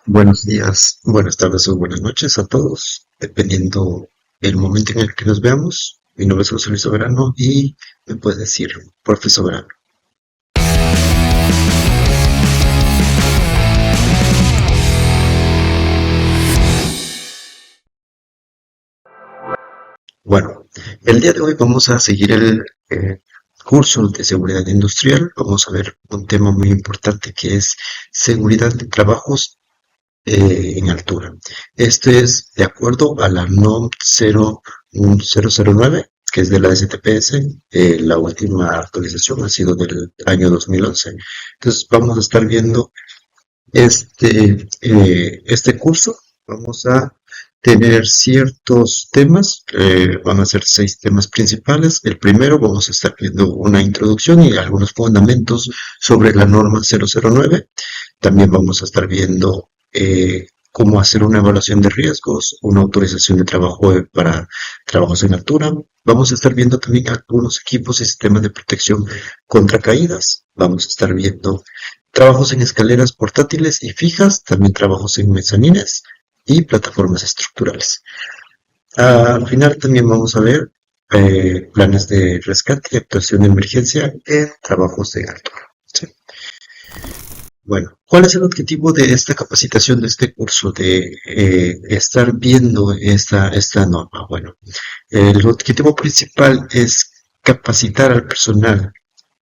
Buenos días, buenas tardes o buenas noches a todos, dependiendo el momento en el que nos veamos. Mi nombre es José Luis Soberano y me puedes decir, profe Soberano. Bueno, el día de hoy vamos a seguir el curso de seguridad industrial. Vamos a ver un tema muy importante que es seguridad de trabajos en altura. Este es de acuerdo a la NOM 009, que es de la STPS. La última actualización ha sido del año 2011. Entonces vamos a estar viendo este curso. Vamos a tener ciertos temas, van a ser 6 temas principales. El primero vamos a estar viendo una introducción y algunos fundamentos sobre la norma 009. También vamos a estar viendo cómo hacer una evaluación de riesgos, una autorización de trabajo para trabajos en altura. Vamos a estar viendo también algunos equipos y sistemas de protección contra caídas. Vamos a estar viendo trabajos en escaleras portátiles y fijas, también trabajos en mezanines y plataformas estructurales. Al final también vamos a ver planes de rescate y actuación de emergencia en trabajos en altura. ¿Sí? Bueno, ¿cuál es el objetivo de esta capacitación, de este curso, de estar viendo esta norma? Bueno, el objetivo principal es capacitar al personal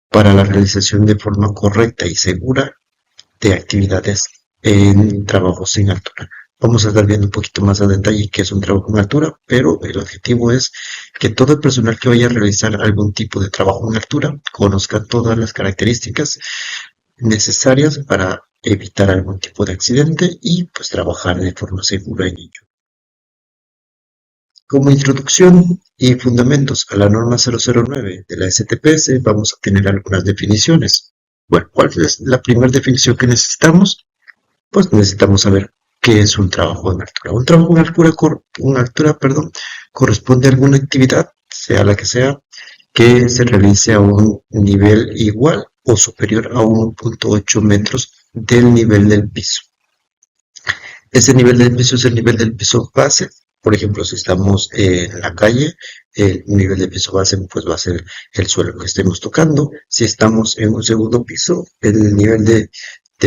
para la realización de forma correcta y segura de actividades en trabajos en altura. Vamos a estar viendo un poquito más a detalle qué es un trabajo en altura, pero el objetivo es que todo el personal que vaya a realizar algún tipo de trabajo en altura conozca todas las características necesarias para evitar algún tipo de accidente y pues trabajar de forma segura en ello. Como introducción y fundamentos a la norma 009 de la STPS vamos a tener algunas definiciones. Bueno, ¿cuál es la primera definición que necesitamos? Pues necesitamos saber qué es un trabajo en altura. Un trabajo en altura, corresponde a alguna actividad, sea la que sea, que se realice a un nivel igual o superior a 1.8 metros del nivel del piso. Ese nivel del piso es el nivel del piso base. Por ejemplo, si estamos en la calle, el nivel de piso base pues va a ser el suelo que estemos tocando. Si estamos en un segundo piso, el nivel de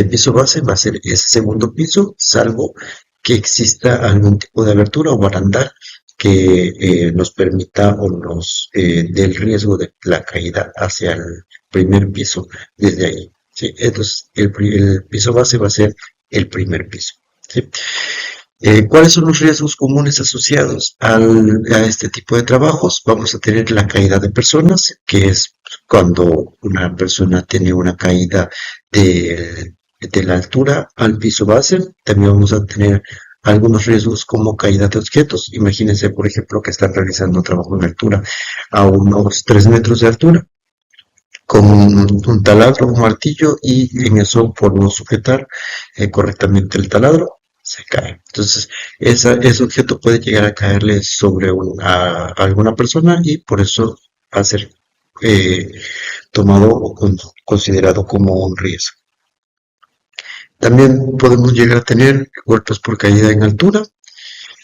piso base va a ser ese segundo piso, salvo que exista algún tipo de abertura o barandal que nos permita o nos dé el riesgo de la caída hacia el primer piso desde ahí. ¿Sí? Entonces, el piso base va a ser el primer piso. ¿Sí? ¿Cuáles son los riesgos comunes asociados a este tipo de trabajos? Vamos a tener la caída de personas, que es cuando una persona tiene una caída de la altura al piso base. También vamos a tener algunos riesgos como caída de objetos. Imagínense, por ejemplo, que están realizando trabajo en altura a unos 3 metros de altura con un taladro, un martillo, y en eso, por no sujetar correctamente el taladro, se cae. Entonces, ese objeto puede llegar a caerle sobre a alguna persona y por eso va a ser eh, tomado o considerado como un riesgo. También podemos llegar a tener golpes por caída en altura.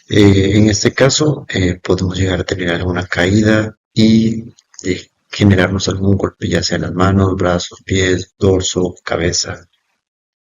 En este caso, podemos llegar a tener alguna caída y generarnos algún golpe, ya sea en las manos, brazos, pies, dorso, cabeza.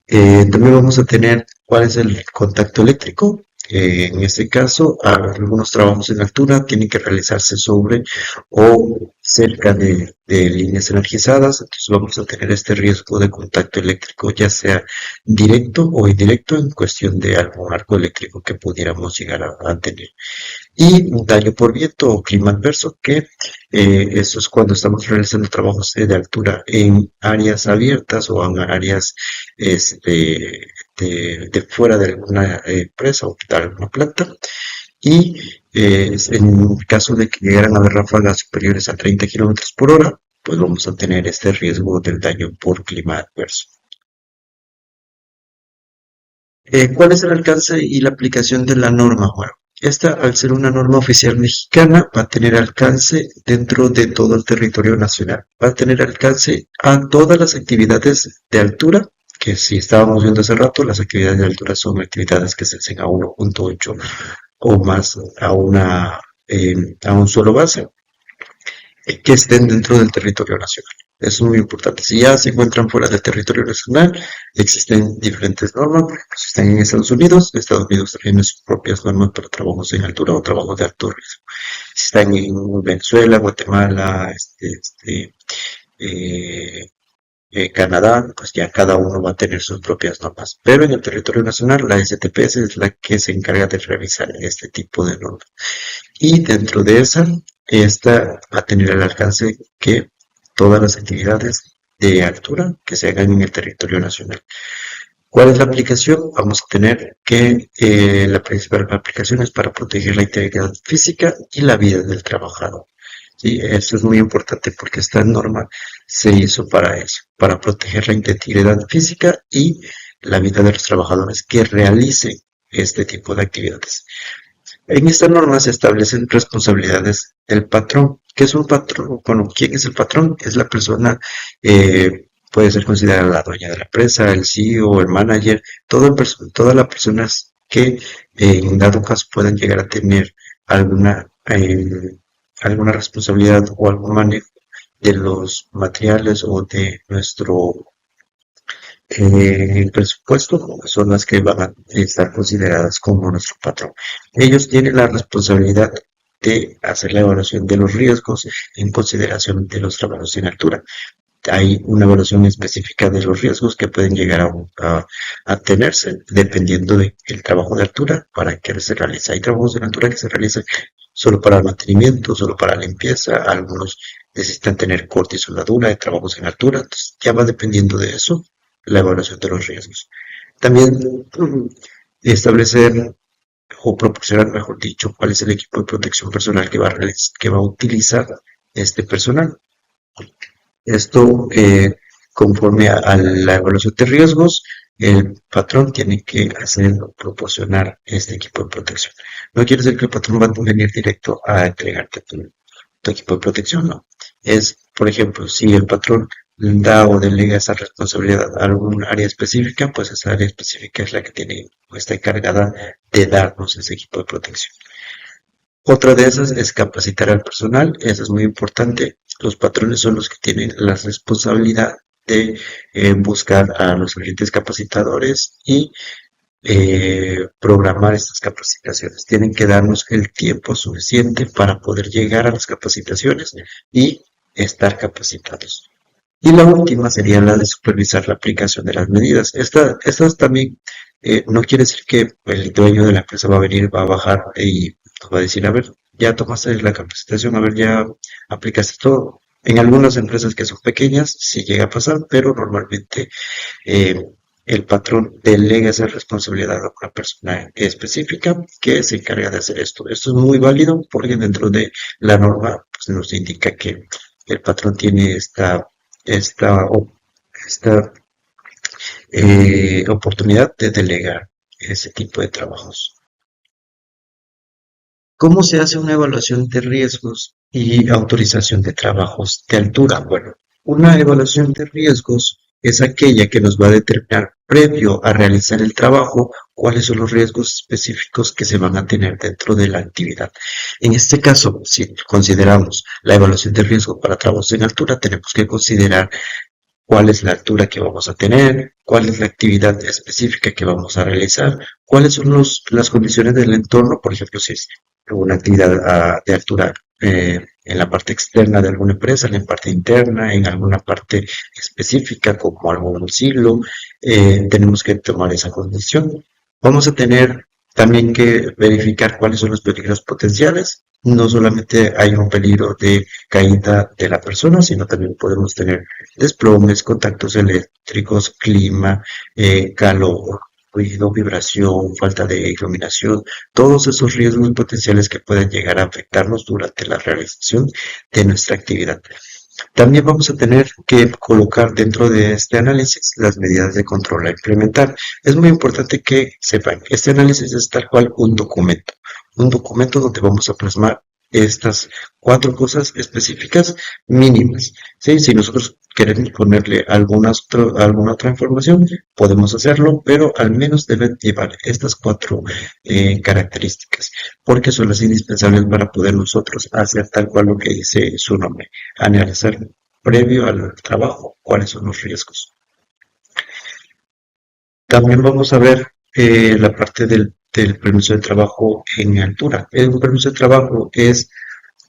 También vamos a tener cuál es el contacto eléctrico. En este caso, algunos trabajos en altura tienen que realizarse sobre o cerca de líneas energizadas, entonces vamos a tener este riesgo de contacto eléctrico, ya sea directo o indirecto, en cuestión de algún arco eléctrico que pudiéramos llegar a tener. Y un daño por viento o clima adverso, que eso es cuando estamos realizando trabajos de altura en áreas abiertas o en áreas este, de fuera de alguna empresa o de alguna planta. Y en caso de que llegaran a haber ráfagas superiores a 30 kilómetros por hora, pues vamos a tener este riesgo del daño por clima adverso. ¿Cuál es el alcance y la aplicación de la norma? Bueno, esta, al ser una norma oficial mexicana, va a tener alcance dentro de todo el territorio nacional. Va a tener alcance a todas las actividades de altura que si estábamos viendo hace rato, las actividades de altura son actividades que se hacen a 1.8 o más a un suelo base, que estén dentro del territorio nacional. Eso es muy importante. Si ya se encuentran fuera del territorio nacional, existen diferentes normas. Por ejemplo, si están en Estados Unidos tiene sus propias normas para trabajos en altura o trabajos de alto riesgo. Si están en Venezuela, Guatemala, eh, Canadá, pues ya cada uno va a tener sus propias normas. Pero en el territorio nacional, la STPS es la que se encarga de revisar este tipo de normas. Y dentro de esta va a tener el alcance que todas las actividades de altura que se hagan en el territorio nacional. ¿Cuál es la aplicación? Vamos a tener que la principal aplicación es para proteger la integridad física y la vida del trabajador. Sí, eso es muy importante porque esta norma se hizo para eso, para proteger la integridad física y la vida de los trabajadores que realicen este tipo de actividades. En esta norma se establecen responsabilidades del patrón. ¿Qué es un patrón? Bueno, ¿quién es el patrón? Es la persona, puede ser considerada la dueña de la empresa, el CEO, el manager, todas las personas que en dado caso puedan llegar a tener alguna, alguna responsabilidad o algún manejo de los materiales o de nuestro el presupuesto son las que van a estar consideradas como nuestro patrón. Ellos tienen la responsabilidad de hacer la evaluación de los riesgos en consideración de los trabajos en altura. Hay una evaluación específica de los riesgos que pueden llegar a tenerse dependiendo del trabajo de altura para que se realice. Hay trabajos de altura que se realizan solo para el mantenimiento, solo para la limpieza, algunos necesitan tener corte y soldadura de trabajos en altura, entonces ya va dependiendo de eso la evaluación de los riesgos. También establecer o proporcionar, mejor dicho, cuál es el equipo de protección personal que va a utilizar este personal. Esto, conforme a la evaluación de riesgos, el patrón tiene que proporcionar este equipo de protección. No quiere decir que el patrón va a venir directo a entregarte tu equipo de protección, no. Es, por ejemplo, si el patrón da o delega esa responsabilidad a algún área específica, pues esa área específica es la que tiene o está encargada de darnos ese equipo de protección. Otra de esas es capacitar al personal, eso es muy importante. Los patrones son los que tienen la responsabilidad de buscar a los agentes capacitadores y programar estas capacitaciones. Tienen que darnos el tiempo suficiente para poder llegar a las capacitaciones y estar capacitados. Y la última sería la de supervisar la aplicación de las medidas. Estas también no quiere decir que el dueño de la empresa va a venir, va a bajar y nos va a decir, a ver, ya tomaste la capacitación, a ver, ya aplicaste todo. En algunas empresas que son pequeñas sí llega a pasar, pero normalmente eh, el patrón delega esa responsabilidad a una persona específica que se encarga de hacer esto. Esto es muy válido porque dentro de la norma pues, nos indica que el patrón tiene esta, esta oportunidad de delegar ese tipo de trabajos. ¿Cómo se hace una evaluación de riesgos y autorización de trabajos de altura? Bueno, una evaluación de riesgos es aquella que nos va a determinar previo a realizar el trabajo cuáles son los riesgos específicos que se van a tener dentro de la actividad. En este caso, si consideramos la evaluación de riesgo para trabajos en altura, tenemos que considerar cuál es la altura que vamos a tener, cuál es la actividad específica que vamos a realizar, cuáles son las condiciones del entorno, por ejemplo, si es una actividad de altura en la parte externa de alguna empresa, en la parte interna, en alguna parte específica como algún silo, tenemos que tomar esa condición. Vamos a tener también que verificar cuáles son los peligros potenciales. No solamente hay un peligro de caída de la persona, sino también podemos tener desplomes, contactos eléctricos, clima, calor, ruido, vibración, falta de iluminación, todos esos riesgos potenciales que pueden llegar a afectarnos durante la realización de nuestra actividad. También vamos a tener que colocar dentro de este análisis las medidas de control a implementar. Es muy importante que sepan, este análisis es tal cual un documento donde vamos a plasmar estas 4 cosas específicas mínimas. ¿Sí? Si nosotros queremos ponerle alguna otra información, podemos hacerlo, pero al menos deben llevar estas cuatro características, porque son las indispensables para poder nosotros hacer tal cual lo que dice su nombre, analizar previo al trabajo cuáles son los riesgos. También vamos a ver la parte del permiso de trabajo en altura. Un permiso de trabajo es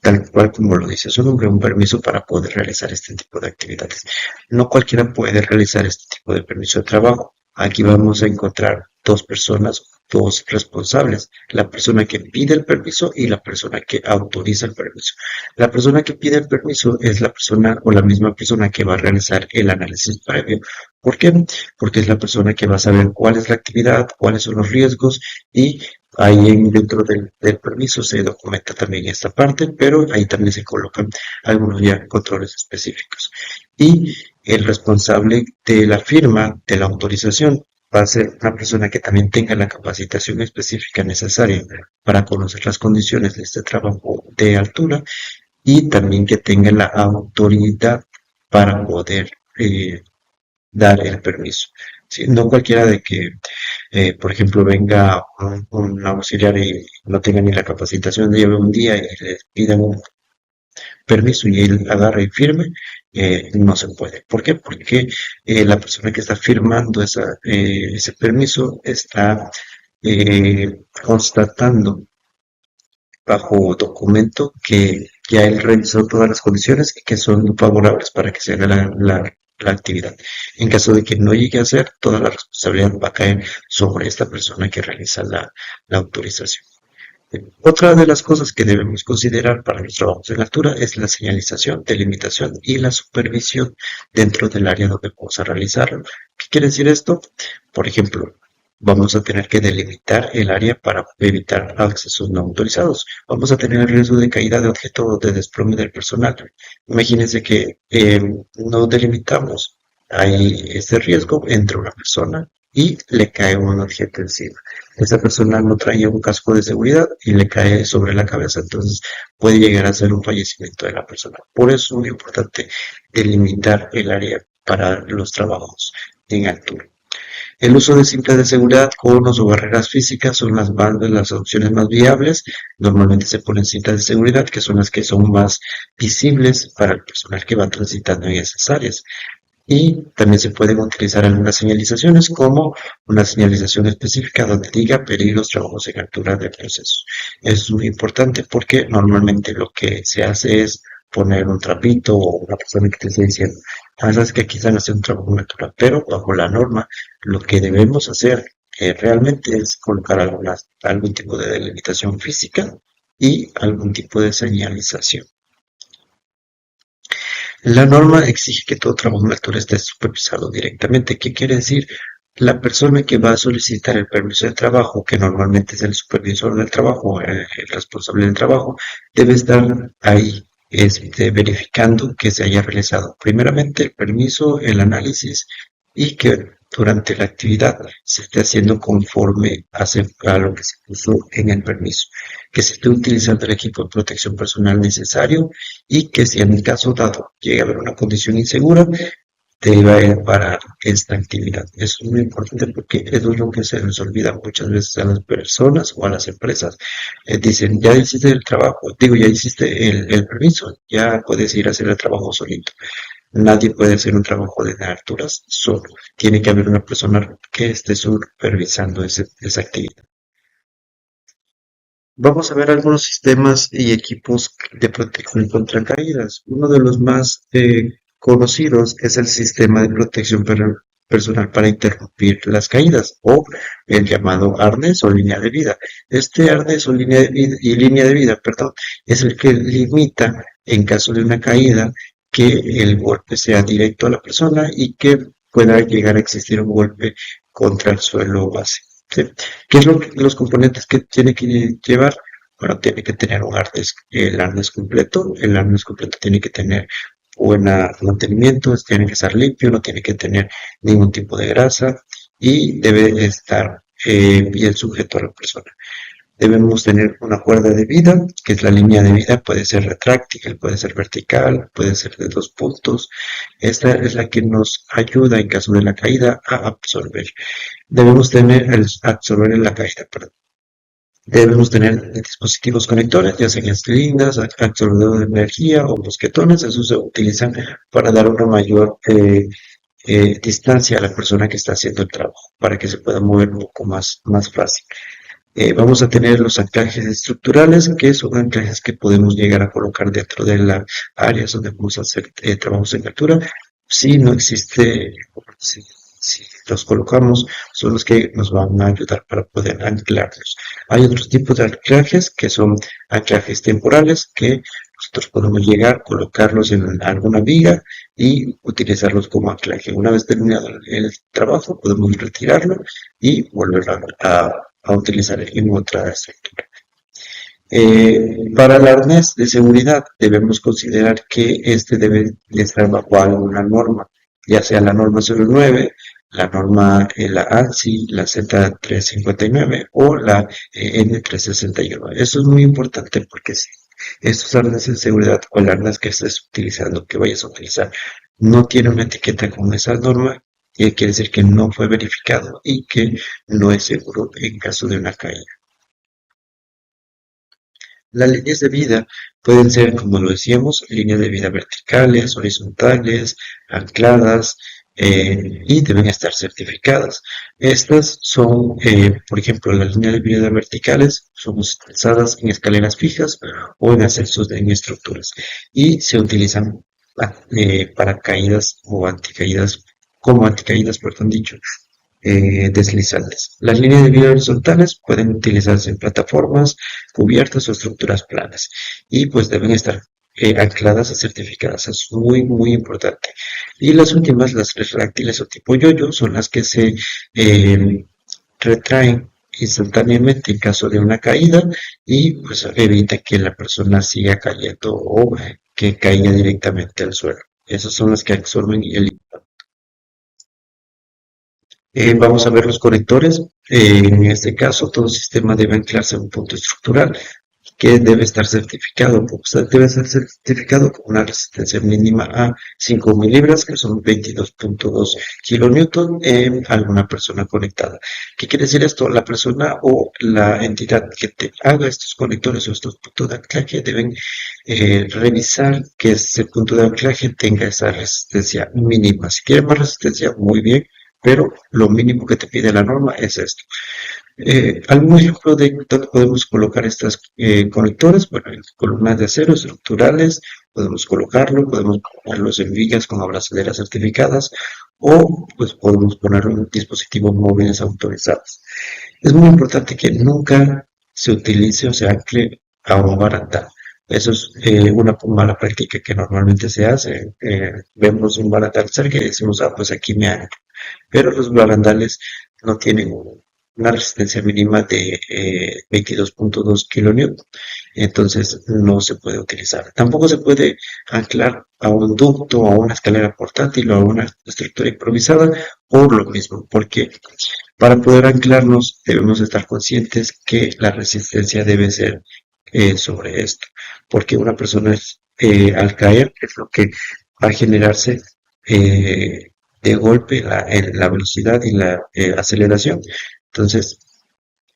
tal cual como lo dice su nombre, un permiso para poder realizar este tipo de actividades. No cualquiera puede realizar este tipo de permiso de trabajo. Aquí vamos a encontrar dos personas, dos responsables, la persona que pide el permiso y la persona que autoriza el permiso. La persona que pide el permiso es la persona o la misma persona que va a realizar el análisis previo. ¿Por qué? Porque es la persona que va a saber cuál es la actividad, cuáles son los riesgos y ahí dentro del permiso se documenta también esta parte, pero ahí también se colocan algunos ya controles específicos. Y el responsable de la firma de la autorización va a ser una persona que también tenga la capacitación específica necesaria para conocer las condiciones de este trabajo de altura y también que tenga la autoridad para poder dar el permiso. ¿Sí? No cualquiera de que por ejemplo, venga un auxiliar y no tenga ni la capacitación, lleve un día y le pidan un permiso y él agarre y firme, no se puede. ¿Por qué? Porque la persona que está firmando ese permiso está constatando bajo documento que ya él revisó todas las condiciones y que son favorables para que se haga la actividad. En caso de que no llegue a ser, toda la responsabilidad va a caer sobre esta persona que realiza la autorización. Otra de las cosas que debemos considerar para los trabajos en altura es la señalización, delimitación y la supervisión dentro del área donde vamos a realizarlo. ¿Qué quiere decir esto? Por ejemplo, vamos a tener que delimitar el área para evitar accesos no autorizados. Vamos a tener el riesgo de caída de objeto o de desplome del personal. Imagínense que no delimitamos. Hay ese riesgo entre una persona y le cae un objeto encima. Esa persona no traía un casco de seguridad y le cae sobre la cabeza, entonces puede llegar a ser un fallecimiento de la persona. Por eso es muy importante delimitar el área para los trabajos en altura. El uso de cintas de seguridad, conos o barreras físicas son las opciones más viables. Normalmente se ponen cintas de seguridad, que son las que son más visibles para el personal que va transitando en esas áreas. Y también se pueden utilizar algunas señalizaciones como una señalización específica donde diga peligros, trabajos en altura del proceso. Es muy importante porque normalmente lo que se hace es poner un trapito o una persona que te esté diciendo, sabes que aquí están haciendo un trabajo en altura, pero bajo la norma lo que debemos hacer realmente es colocar algún tipo de delimitación física y algún tipo de señalización. La norma exige que todo trabajo en altura esté supervisado directamente. ¿Qué quiere decir? La persona que va a solicitar el permiso de trabajo, que normalmente es el supervisor del trabajo, el responsable del trabajo, debe estar ahí verificando que se haya realizado primeramente el permiso, el análisis y que durante la actividad se esté haciendo conforme a lo que se puso en el permiso, que se esté utilizando el equipo de protección personal necesario y que si en el caso dado llega a haber una condición insegura, deba parar esta actividad. Es muy importante porque eso es lo que se les olvida muchas veces a las personas o a las empresas. Dicen, ya hiciste el trabajo, digo, ya hiciste el permiso, ya puedes ir a hacer el trabajo solito. Nadie puede hacer un trabajo de alturas solo. Tiene que haber una persona que esté supervisando esa actividad. Vamos a ver algunos sistemas y equipos de protección contra caídas. Uno de los más conocidos es el sistema de protección personal para interrumpir las caídas o el llamado arnés o línea de vida. Este arnés o línea de vida, perdón, es el que limita en caso de una caída que el golpe sea directo a la persona y que pueda llegar a existir un golpe contra el suelo base. ¿Sí? ¿Qué es los componentes que tiene que llevar? Bueno, tiene que tener el arnés completo. El arnés completo tiene que tener buen mantenimiento, tiene que estar limpio, no tiene que tener ningún tipo de grasa y debe estar bien sujeto a la persona. Debemos tener una cuerda de vida, que es la línea de vida, puede ser retráctil, puede ser vertical, puede ser de 2 puntos. Esta es la que nos ayuda en caso de la caída a absorber. Debemos tener el absorber en la caída, perdón. Debemos tener dispositivos conectores, ya sean cilindros, absorbedores de energía o mosquetones. Esos se utilizan para dar una mayor distancia a la persona que está haciendo el trabajo, para que se pueda mover un poco más fácil. Vamos a tener los anclajes estructurales, que son anclajes que podemos llegar a colocar dentro de las áreas donde vamos a hacer trabajos en altura. Si no existe, si los colocamos, son los que nos van a ayudar para poder anclarlos. Hay otros tipos de anclajes que son anclajes temporales, que nosotros podemos llegar, colocarlos en alguna viga y utilizarlos como anclaje. Una vez terminado el trabajo, podemos retirarlo y volver a utilizar en otra estructura. Para el arnés de seguridad debemos considerar que este debe de estar bajo alguna norma, ya sea la norma 09, la norma la ANSI, la Z359 o la N361. Eso es muy importante porque si estos arneses de seguridad o el arnés que estés utilizando, que vayas a utilizar, no tiene una etiqueta con esa norma, quiere decir que no fue verificado y que no es seguro en caso de una caída. Las líneas de vida pueden ser, como lo decíamos, líneas de vida verticales, horizontales, ancladas, y deben estar certificadas. Estas son, por ejemplo, las líneas de vida verticales son utilizadas en escaleras fijas o en ascensos en estructuras y se utilizan para caídas o anticaídas, como anticaídas, perdón dicho, deslizantes. Las líneas de vida horizontales pueden utilizarse en plataformas, cubiertas o estructuras planas y pues deben estar ancladas y certificadas. Es muy importante. Y las últimas, las retráctiles o tipo yoyo, son las que se retraen instantáneamente en caso de una caída y pues evita que la persona siga cayendo o que caiga directamente al suelo. Esas son las que absorben el. Vamos a ver los conectores. En este caso, todo sistema debe anclarse a un punto estructural que debe estar certificado. Debe ser certificado con una resistencia mínima a 5.000 libras, que son 22.2 kilonewton en alguna persona conectada. ¿Qué quiere decir esto? La persona o la entidad que te haga estos conectores o estos puntos de anclaje deben revisar que ese punto de anclaje tenga esa resistencia mínima. Si quiere más resistencia, muy bien, pero lo mínimo que te pide la norma es esto. ¿Algún ejemplo de dónde podemos colocar estos conectores? Bueno, en columnas de acero estructurales podemos ponerlos en vigas con abrazaderas certificadas o pues podemos poner un dispositivo móviles autorizados. Es muy importante que nunca se utilice o se ancle a un barandal. Eso es una mala práctica que normalmente se hace. Vemos un barandal cerca y decimos, pues aquí me anclo. Pero los barandales no tienen una resistencia mínima de 22.2 kilonewton, entonces no se puede utilizar. Tampoco se puede anclar a un ducto, a una escalera portátil o a una estructura improvisada por lo mismo, porque para poder anclarnos debemos estar conscientes que la resistencia debe ser sobre esto, porque una persona al caer es lo que va a generarse de golpe la velocidad y la aceleración. Entonces,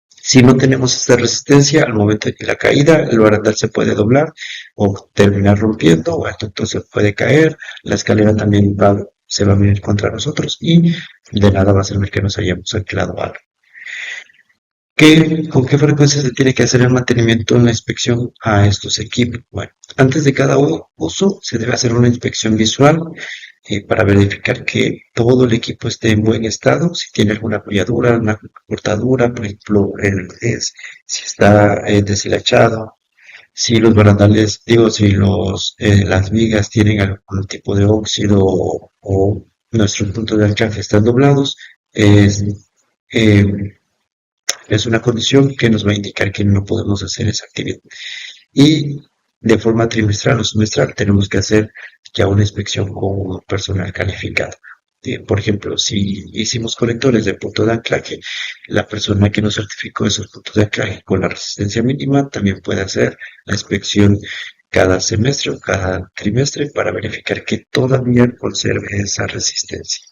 si no tenemos esta resistencia, al momento de la caída, el barandal se puede doblar o terminar rompiendo, o el ducto se puede caer, la escalera también se va a venir contra nosotros y de nada va a servir que nos hayamos anclado algo. ¿Con qué frecuencia se tiene que hacer el mantenimiento en la inspección a estos equipos? Bueno, antes de cada uso se debe hacer una inspección visual para verificar que todo el equipo esté en buen estado, si tiene alguna apoyadura, una cortadura, por ejemplo, si está deshilachado, si los barandales, digo, si las vigas tienen algún tipo de óxido o nuestros puntos de anclaje están doblados, es, eh, es una condición que nos va a indicar que no podemos hacer esa actividad. Y de forma trimestral o semestral tenemos que hacer ya una inspección con un personal calificado. por ejemplo, si hicimos conectores de punto de anclaje, la persona que nos certificó esos puntos de anclaje con la resistencia mínima también puede hacer la inspección cada semestre o cada trimestre para verificar que todavía conserve esa resistencia.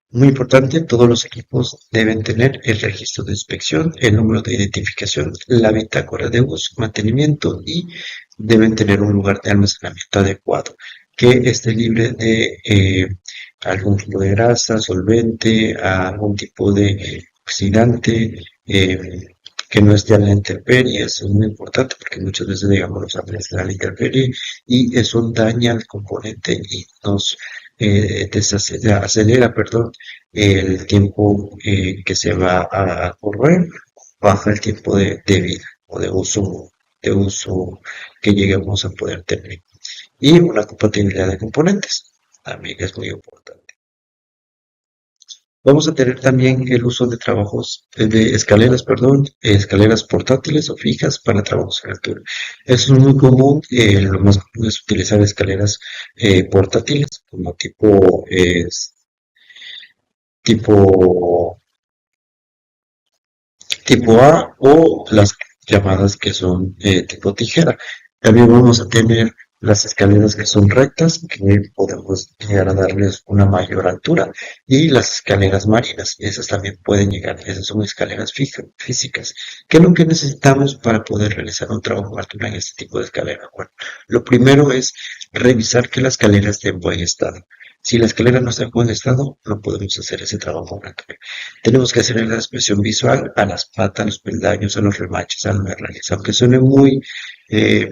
Muy importante, todos los equipos deben tener el registro de inspección, el número de identificación, la bitácora de uso, mantenimiento y deben tener un lugar de almacenamiento adecuado que esté libre de algún tipo de grasa, solvente, algún tipo de oxidante, que no esté a la intemperie. Eso es muy importante porque muchas veces, digamos, los aparecen a la intemperie y eso daña al componente y nos acelera, perdón, el tiempo que se va a correr, baja el tiempo de vida o de uso que lleguemos a poder tener. Y una compatibilidad de componentes, también es muy importante. Vamos a tener también el uso de trabajos, de escaleras, perdón, escaleras portátiles o fijas para trabajos en altura. Eso es muy común, lo más común es utilizar escaleras portátiles, como tipo, tipo A o las llamadas que son tipo tijera. También vamos a tener las escaleras que son rectas, que podemos llegar a darles una mayor altura, y las escaleras marinas, esas también pueden llegar, esas son escaleras físicas. ¿Qué es lo que necesitamos para poder realizar un trabajo de altura en este tipo de escalera? Bueno, lo primero es revisar que la escalera esté en buen estado. Si la escalera no está en buen estado, no podemos hacer ese trabajo de altura. Tenemos que hacer la expresión visual a las patas, a los peldaños, a los remaches, a los herrajes. Aunque suene muy eh,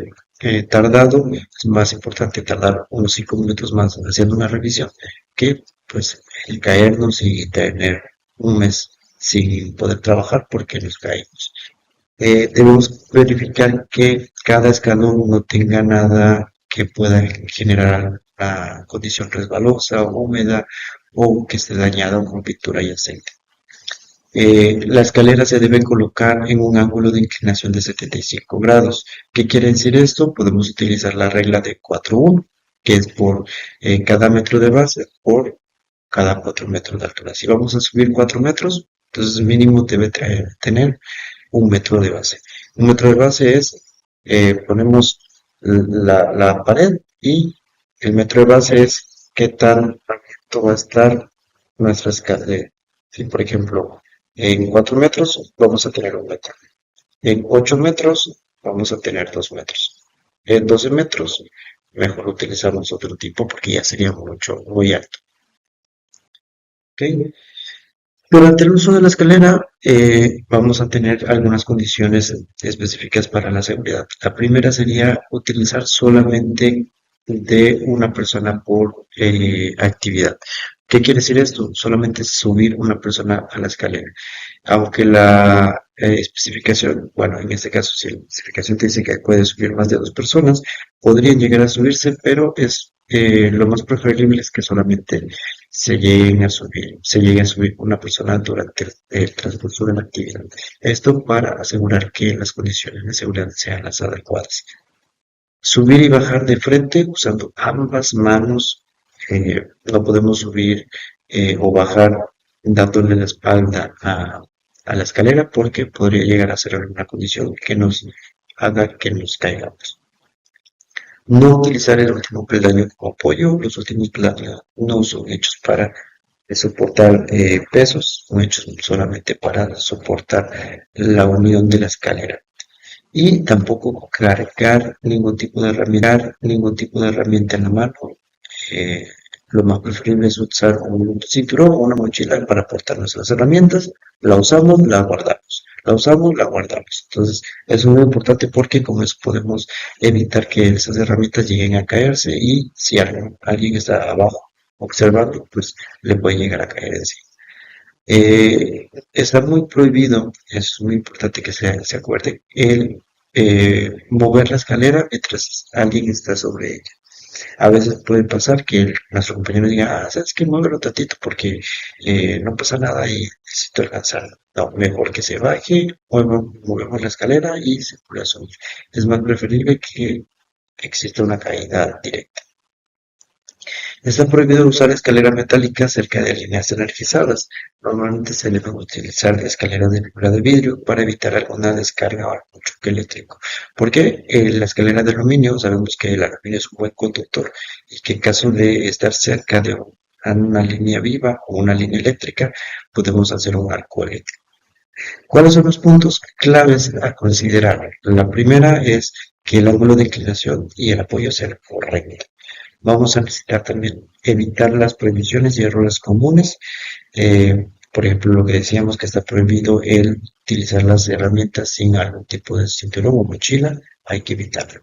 tardado, es más importante tardar unos 5 minutos más haciendo una revisión que pues el caernos y tener un mes sin poder trabajar porque nos caímos. Debemos verificar que cada escalón no tenga nada que pueda generar una condición resbalosa o húmeda o que esté dañada con pintura y aceite. La escalera se debe colocar en un ángulo de inclinación de 75 grados. ¿Qué quiere decir esto? Podemos utilizar la regla de 4:1, que es por cada metro de base por cada 4 metros de altura. Si vamos a subir 4 metros, entonces mínimo debe tener 1 metro de base. 1 metro de base es, ponemos la pared y el metro de base es qué tan alto va a estar nuestra escalera. Si, por ejemplo, en 4 metros vamos a tener 1 metro. En 8 metros vamos a tener 2 metros. En 12 metros mejor utilizamos otro tipo porque ya sería mucho, muy alto. ¿Okay? Durante el uso de la escalera vamos a tener algunas condiciones específicas para la seguridad. La primera sería utilizar solamente de una persona por actividad. ¿Qué quiere decir esto? Solamente subir una persona a la escalera. Aunque la especificación, bueno, en este caso, si la especificación te dice que puede subir más de 2 personas, podrían llegar a subirse, pero es lo más preferible es que solamente se llegue a subir una persona durante el transcurso de la actividad. Esto para asegurar que las condiciones de seguridad sean las adecuadas. Subir y bajar de frente usando ambas manos. No podemos subir o bajar dándole la espalda a la escalera porque podría llegar a ser alguna condición que nos haga que nos caigamos. No utilizar el último peldaño como apoyo. Los últimos peldaños no son hechos para soportar pesos, son hechos solamente para soportar la unión de la escalera. Y tampoco cargar ningún tipo de herramienta en la mano. Eh, lo más preferible es usar un cinturón o una mochila para portar nuestras herramientas. La usamos, la guardamos. La usamos, la guardamos. Entonces, eso es muy importante porque con eso podemos evitar que esas herramientas lleguen a caerse y si alguien está abajo observando, pues le puede llegar a caer encima. Está muy prohibido, es muy importante que se acuerde, el mover la escalera mientras alguien está sobre ella. A veces puede pasar que nuestro compañero diga, ¿sabes qué? Muévelo tantito porque no pasa nada y necesito alcanzar. No, mejor que se baje, movemos la escalera y se puede subir. Es más preferible que exista una caída directa. Está prohibido usar escalera metálica cerca de líneas energizadas. Normalmente se debe utilizar escaleras de fibra de vidrio para evitar alguna descarga o algún choque eléctrico. Porque la escalera de aluminio, sabemos que el aluminio es un buen conductor y que en caso de estar cerca de una línea viva o una línea eléctrica, podemos hacer un arco eléctrico. ¿Cuáles son los puntos claves a considerar? La primera es que el ángulo de inclinación y el apoyo sea correcto. Vamos a necesitar también evitar las prohibiciones y errores comunes. Por ejemplo, lo que decíamos que está prohibido el utilizar las herramientas sin algún tipo de cinturón o mochila, hay que evitarlo.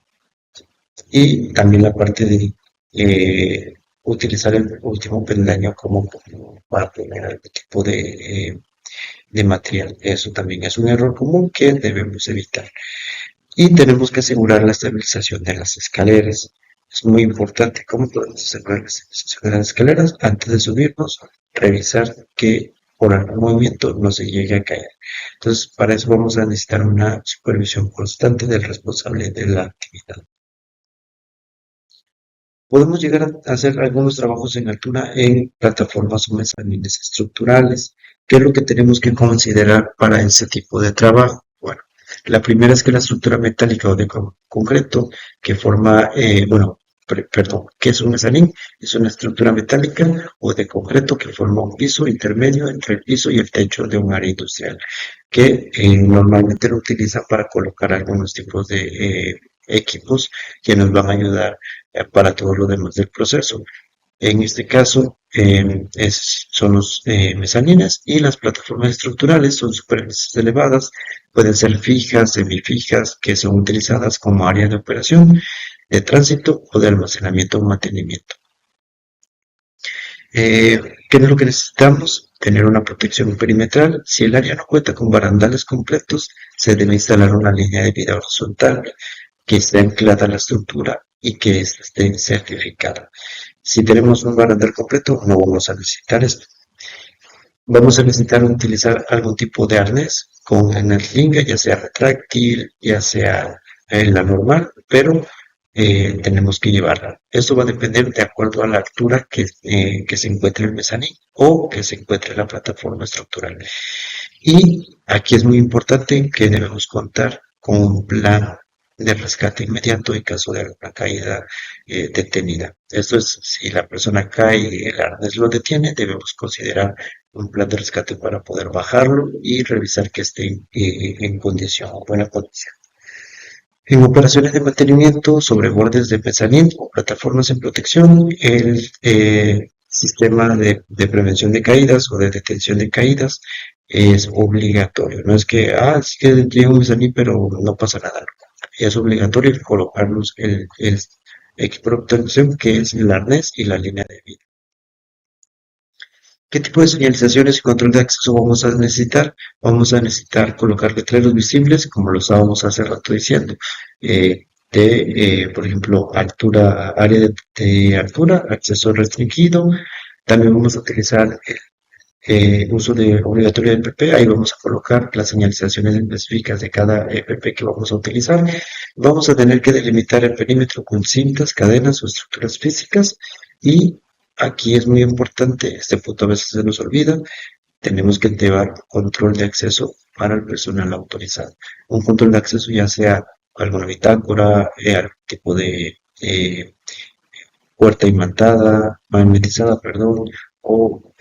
Y también la parte de utilizar el último peldaño como para poner algún tipo de material. Eso también es un error común que debemos evitar. Y tenemos que asegurar la estabilización de las escaleras. Es muy importante cómo podemos asegurar la estabilización de las escaleras antes de subirnos, revisar que por algún movimiento no se llegue a caer. Entonces, para eso vamos a necesitar una supervisión constante del responsable de la actividad. Podemos llegar a hacer algunos trabajos en altura en plataformas o mezanines estructurales. ¿Qué es lo que tenemos que considerar para ese tipo de trabajo? Bueno, la primera es que la estructura metálica o de concreto que forma, perdón, ¿qué es un mezanín? Es una estructura metálica o de concreto que forma un piso intermedio entre el piso y el techo de un área industrial, que normalmente lo utilizan para colocar algunos tipos de equipos que nos van a ayudar para todo lo demás del proceso. En este caso son los mezanines y las plataformas estructurales son superficies elevadas, pueden ser fijas, semifijas, que son utilizadas como área de operación, de tránsito o de almacenamiento o mantenimiento. ¿Qué es lo que necesitamos? Tener una protección perimetral. Si el área no cuenta con barandales completos, se debe instalar una línea de vida horizontal que esté anclada a la estructura y que esté certificada. Si tenemos un barandal completo, no vamos a necesitar esto. Vamos a necesitar utilizar algún tipo de arnés con energía, ya sea retráctil, ya sea la normal, pero tenemos que llevarla. Esto va a depender de acuerdo a la altura que se encuentre el mezanín o que se encuentre la plataforma estructural. Y aquí es muy importante que debemos contar con un plan de rescate inmediato en caso de alguna caída detenida. Esto es, si la persona cae y el arnés lo detiene, debemos considerar un plan de rescate para poder bajarlo y revisar que esté en condición, buena condición. En operaciones de mantenimiento sobre bordes de mezanín o plataformas en protección, el sistema de prevención de caídas o de detención de caídas es obligatorio. No es que, sí que llega un mezanín, pero no pasa nada. Es obligatorio colocarnos el equipo de protección que es el arnés y la línea de vida. ¿Qué tipo de señalizaciones y control de acceso vamos a necesitar? Vamos a necesitar colocar letreros visibles, como lo estábamos hace rato diciendo, por ejemplo, altura, área de altura, acceso restringido. También vamos a utilizar uso obligatorio de EPP. Ahí vamos a colocar las señalizaciones específicas de cada EPP que vamos a utilizar. Vamos a tener que delimitar el perímetro con cintas, cadenas o estructuras físicas. Y aquí es muy importante, este punto a veces se nos olvida, tenemos que llevar control de acceso para el personal autorizado. Un control de acceso ya sea alguna bitácora, algún tipo de puerta imantada, magnetizada, perdón, o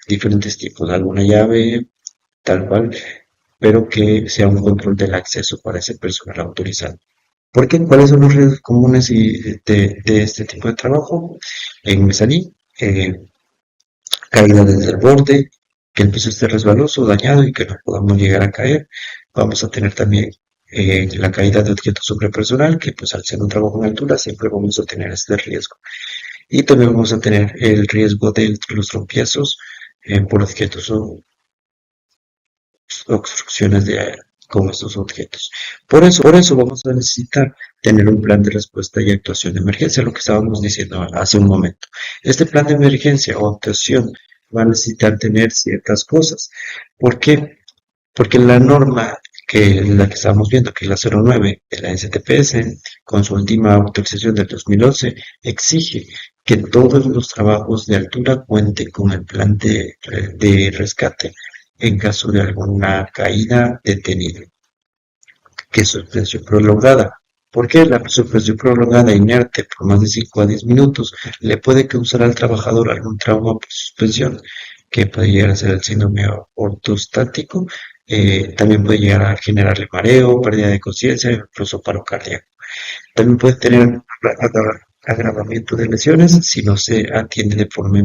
diferentes tipos, alguna llave, tal cual, pero que sea un control del acceso para ese personal autorizado. ¿Por qué? ¿Cuáles son los riesgos comunes de este tipo de trabajo? En mezanín, caída desde el borde, que el piso esté resbaloso, dañado y que no podamos llegar a caer. Vamos a tener también la caída de objetos sobre personal, que pues al ser un trabajo en altura siempre vamos a tener este riesgo. Y también vamos a tener el riesgo de los tropiezos por objetos o obstrucciones con estos objetos. Por eso vamos a necesitar tener un plan de respuesta y actuación de emergencia, lo que estábamos diciendo hace un momento. Este plan de emergencia o actuación va a necesitar tener ciertas cosas. ¿Por qué? Porque la norma la que estábamos viendo, que es la 09 de la STPS, con su última actualización del 2011, exige que todos los trabajos de altura cuenten con el plan de rescate en caso de alguna caída detenida, que es suspensión prolongada. Porque la suspensión prolongada inerte por más de 5 a 10 minutos le puede causar al trabajador algún trauma por suspensión, que puede llegar a ser el síndrome ortostático, también puede llegar a generarle mareo, pérdida de conciencia, incluso paro cardíaco. También puede tener agravamiento de lesiones si no se atiende de forma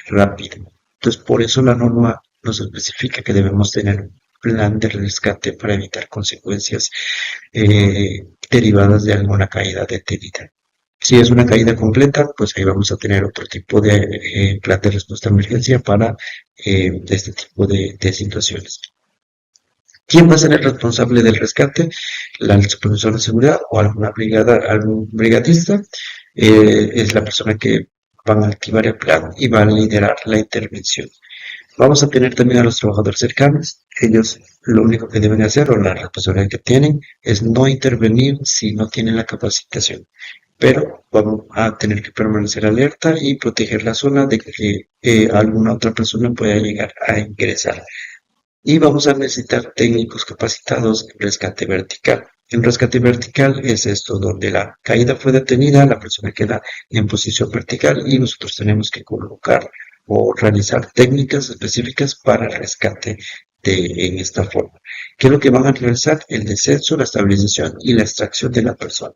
rápida. Entonces, por eso la norma nos especifica que debemos tener un plan de rescate para evitar consecuencias derivadas de alguna caída detenida. Si es una caída completa, pues ahí vamos a tener otro tipo de plan de respuesta a emergencia para este tipo de situaciones. ¿Quién va a ser el responsable del rescate? El supervisor de seguridad o alguna brigada, algún brigadista es la persona que van a activar el plan y van a liderar la intervención. Vamos a tener también a los trabajadores cercanos. Ellos lo único que deben hacer o la responsabilidad que tienen es no intervenir si no tienen la capacitación. Pero vamos a tener que permanecer alerta y proteger la zona de que alguna otra persona pueda llegar a ingresar. Y vamos a necesitar técnicos capacitados en rescate vertical. En rescate vertical es esto, donde la caída fue detenida, la persona queda en posición vertical y nosotros tenemos que colocar o realizar técnicas específicas para el rescate en esta forma. ¿Qué es lo que van a realizar? El descenso, la estabilización y la extracción de la persona.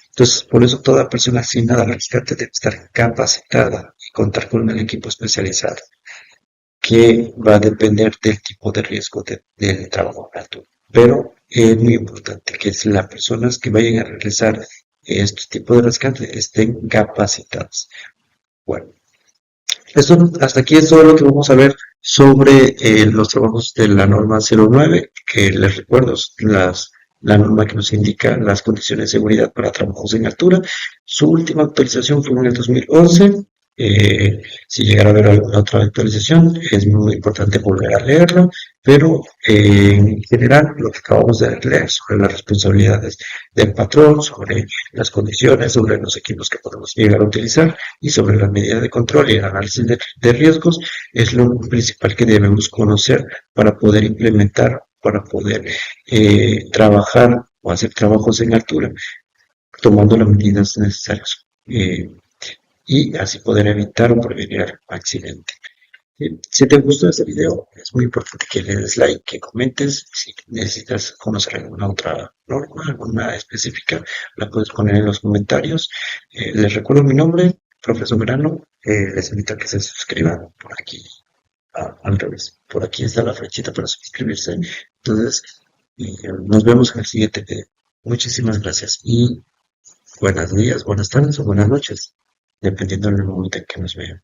Entonces, por eso toda persona asignada al rescate debe estar capacitada y contar con un equipo especializado, que va a depender del tipo de riesgo del trabajo en altura. Pero es muy importante que las personas que vayan a realizar este tipo de rescate estén capacitadas. Bueno, esto, hasta aquí es todo lo que vamos a ver sobre los trabajos de la norma 09, que les recuerdo, la norma que nos indica las condiciones de seguridad para trabajos en altura. Su última actualización fue en el 2011. Si llegara a haber alguna otra actualización, es muy importante volver a leerla, pero en general lo que acabamos de leer sobre las responsabilidades del patrón, sobre las condiciones, sobre los equipos que podemos llegar a utilizar y sobre las medidas de control y el análisis de riesgos es lo principal que debemos conocer para poder implementar, para poder trabajar o hacer trabajos en altura, tomando las medidas necesarias. Y así poder evitar o prevenir algún accidente. Si te gustó este video, es muy importante que le des like, que comentes. Si necesitas conocer alguna otra norma, alguna específica, la puedes poner en los comentarios. Les recuerdo mi nombre, Profesor Verano. Les invito a que se suscriban por aquí, al revés. Por aquí está la flechita para suscribirse. Entonces, nos vemos en el siguiente video. Muchísimas gracias y buenos días, buenas tardes o buenas noches, dependiendo del momento en que nos vean.